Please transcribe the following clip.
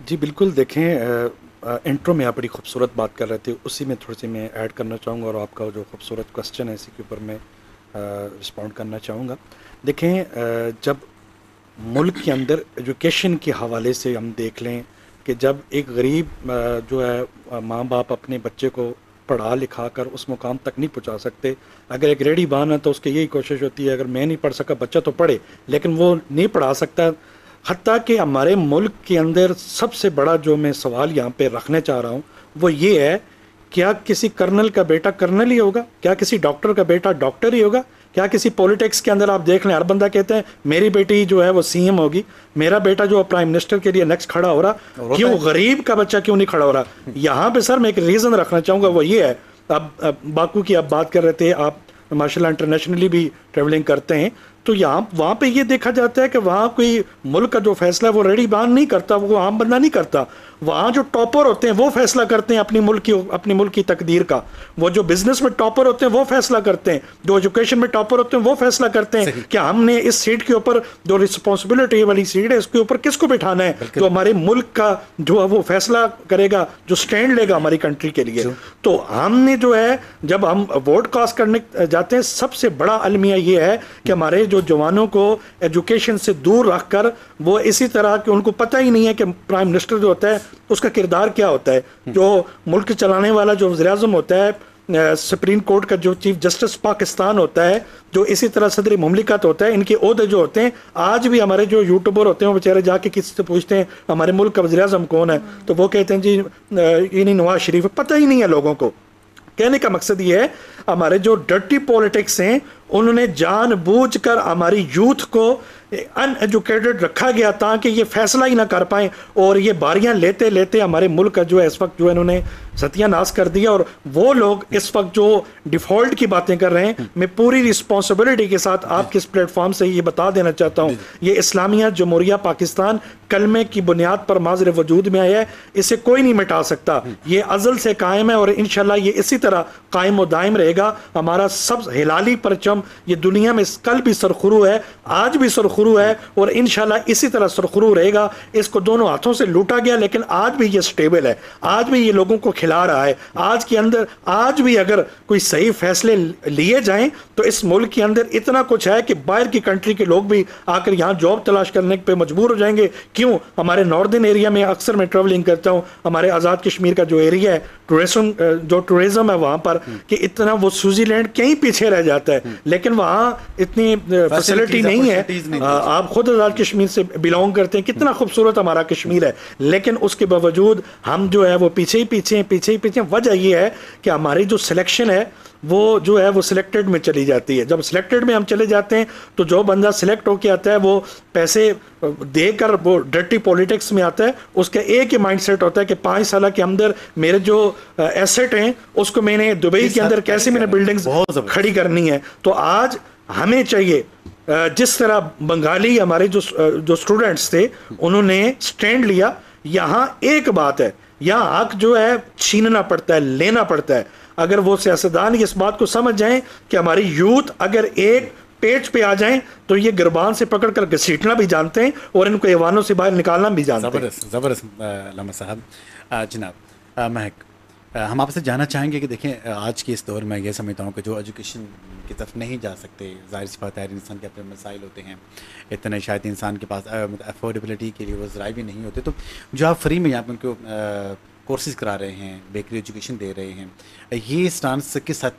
جی بالکل، دیکھیں انٹرو میں آپ بڑی خوبصورت بات کر رہے تھے، اسی میں تھوڑی سی میں ایڈ کرنا چاہوں گا، اور آپ کا جو خوبصورت کوسچن ہے اسی کے اوپر میں رسپونڈ کرنا چاہوں گا. دیکھیں جب ملک کے اندر ایجوکیشن کے حوالے سے ہم دیکھ لیں کہ جب ایک غریب جو ہے ماں باپ اپنے بچے کو پڑھا لکھا کر اس مقام تک نہیں پہنچا سکتے. اگر ایک ریڈی بان ہے تو اس کی یہی کوشش ہوتی ہے اگر میں نہیں پڑھ سکا بچہ تو پڑھے، لیکن وہ نہیں پڑھا سکتا. حتیٰ کہ ہمارے ملک کے اندر سب سے بڑا جو میں سوال یہاں پہ رکھنا چاہ رہا ہوں وہ یہ ہے، کیا کسی کرنل کا بیٹا کرنل ہی ہوگا؟ کیا کسی ڈاکٹر کا بیٹا ڈاکٹر ہی ہوگا؟ کیا کسی پولیٹکس کے اندر آپ دیکھ لیں ہر بندہ کہتے ہیں میری بیٹی جو ہے وہ سی ایم ہوگی، میرا بیٹا جو پرائم منسٹر کے لیے نیکسٹ کھڑا ہو رہا، کیوں غریب کا بچہ کیوں نہیں کھڑا ہو رہا؟ یہاں پہ سر میں ایک ریزن رکھنا چاہوں گا، وہ یہ ہے، اب باکو کی آپ بات کر رہے تھے، آپ ماشاء اللہ انٹرنیشنلی بھی ٹریولنگ کرتے ہیں، تو یہاں وہاں پہ یہ دیکھا جاتا ہے کہ وہاں کوئی ملک کا جو فیصلہ ہے وہ ریڈی بان نہیں کرتا، وہ عام بندہ نہیں کرتا. وہاں جو ٹاپر ہوتے ہیں وہ فیصلہ کرتے ہیں اپنی ملک کی تقدیر کا. وہ جو بزنس میں ٹاپر ہوتے ہیں وہ فیصلہ کرتے ہیں، جو ایجوکیشن میں ٹاپر ہوتے ہیں وہ فیصلہ کرتے ہیں کہ ہم نے اس سیٹ کے اوپر جو رسپانسبلٹی والی سیٹ ہے اس کے اوپر کس کو بٹھانا ہے، جو ہمارے ملک کا جو ہے وہ فیصلہ کرے گا، جو سٹینڈ لے گا ہماری کنٹری کے لیے. تو ہم نے جو ہے جب ہم ووٹ کاسٹ کرنے جاتے ہیں، سب سے بڑا المیہ یہ ہے کہ ہمارے جو جوانوں کو ایجوکیشن سے دور رکھ کر وہ اسی طرح کہ ان کو پتہ ہی نہیں ہے کہ پرائم منسٹر جو ہوتا ہے اس کا کردار کیا ہوتا ہے، جو ملک چلانے والا جو وزیر اعظم ہوتا ہے، سپریم کورٹ کا جو چیف جسٹس پاکستان ہوتا ہے، جو اسی طرح صدر مملکت ہوتا ہے، ان کے عہدے جو ہوتے ہیں، آج بھی ہمارے جو یوٹیوبر ہوتے ہیں وہ بیچارے جا کے کسی سے پوچھتے ہیں ہمارے ملک کا وزیر اعظم کون ہے، تو وہ کہتے ہیں جی یہ نہیں نواز شریف. پتہ ہی نہیں ہے لوگوں کو. کہنے کا مقصد یہ ہے ہمارے جو ڈرٹی پولیٹکس ہیں انہوں نے جان بوجھ کر ہماری یوتھ کو ان ایجوکیٹڈ رکھا گیا تاکہ یہ فیصلہ ہی نہ کر پائیں، اور یہ باریاں لیتے لیتے ہمارے ملک کا جو ہے اس وقت جو ہے انہوں نے ستیہ ناش کر دیا. اور وہ لوگ اس وقت جو ڈیفالٹ کی باتیں کر رہے ہیں، میں پوری رسپانسبلٹی کے ساتھ آپ کے اس پلیٹ فارم سے یہ بتا دینا چاہتا ہوں، یہ اسلامیہ جمہوریہ پاکستان کلمے کی بنیاد پر ماضر وجود میں آیا ہے، اسے کوئی نہیں مٹا سکتا، یہ ازل سے قائم ہے اور انشاءاللہ یہ اسی طرح قائم و دائم رہے گا. ہمارا سب ہلالی پرچم یہ دنیا میں کل بھی سرخرو ہے، آج بھی سرخرو ہے، اور انشاءاللہ اسی طرح سرخرو رہے گا. اس کو دونوں ہاتھوں سے لوٹا گیا لیکن آج بھی یہ سٹیبل ہے، آج بھی یہ لوگوں کو کھلا رہا ہے. آج کے اندر آج بھی اگر کوئی صحیح فیصلے لیے جائیں تو اس ملک کے اندر اتنا کچھ ہے کہ باہر کی کنٹری کے لوگ بھی آ کر یہاں جاب تلاش کرنے پہ مجبور ہو جائیں گے. کیوں؟ ہمارے ناردرن ایریا میں اکثر میں ٹریولنگ کرتا ہوں، ہمارے آزاد کشمیر کا جو ایریا ہے، ٹورزم ہے وہاں پر، کہ اتنا وہ سوئٹزر لینڈ کہیں پیچھے رہ جاتا ہے، لیکن وہاں اتنی فیسلٹی نہیں ہے. آپ خود آزاد کشمیر سے بلانگ کرتے ہیں، کتنا خوبصورت ہمارا کشمیر ہے، لیکن اس کے باوجود ہم جو ہے وہ پیچھے ہی پیچھے. وجہ یہ ہے کہ ہماری جو سلیکشن ہے وہ جو ہے وہ سلیکٹڈ میں چلی جاتی ہے. جب سلیکٹڈ میں ہم چلے جاتے ہیں تو جو بندہ سلیکٹ ہو کے آتا ہے وہ پیسے دے کر وہ ڈرٹی پولیٹکس میں آتا ہے، اس کا ایک ہی مائنڈ سیٹ ہوتا ہے کہ 5 سالہ کے اندر میرے جو ایسٹ ہیں اس کو میں نے دبئی کے اندر کیسے میں نے بلڈنگز کھڑی کرنی ہے. تو آج ہمیں چاہیے جس طرح بنگالی ہمارے جو اسٹوڈنٹس تھے انہوں نے سٹینڈ لیا. یہاں ایک بات ہے، یہاں حق جو ہے چھیننا پڑتا ہے، لینا پڑتا ہے. اگر وہ سیاستدان اس بات کو سمجھ جائیں کہ ہماری یوتھ اگر ایک پیج پہ آ جائیں تو یہ گربان سے پکڑ کر گھسیٹنا بھی جانتے ہیں اور ان کو ایوانوں سے باہر نکالنا بھی جانتے ہیں. زبردست علامہ صاحب. جناب مہک، ہم آپ سے جاننا چاہیں گے کہ دیکھیں آج کے اس دور میں یہ سمجھتا ہوں کہ جو ایجوکیشن کی طرف نہیں جا سکتے، ظاہر سی بات ہے ہر انسان کے اپنے مسائل ہوتے ہیں، اتنے شاید انسان کے پاس افورڈیبلٹی کے لیے وہ ذرائع بھی نہیں ہوتے، تو جو آپ فری میں یہاں پہ ان کو کورسز کرا رہے ہیں، بیکری ایجوکیشن دے رہے ہیں، یہ اسٹانس کس حد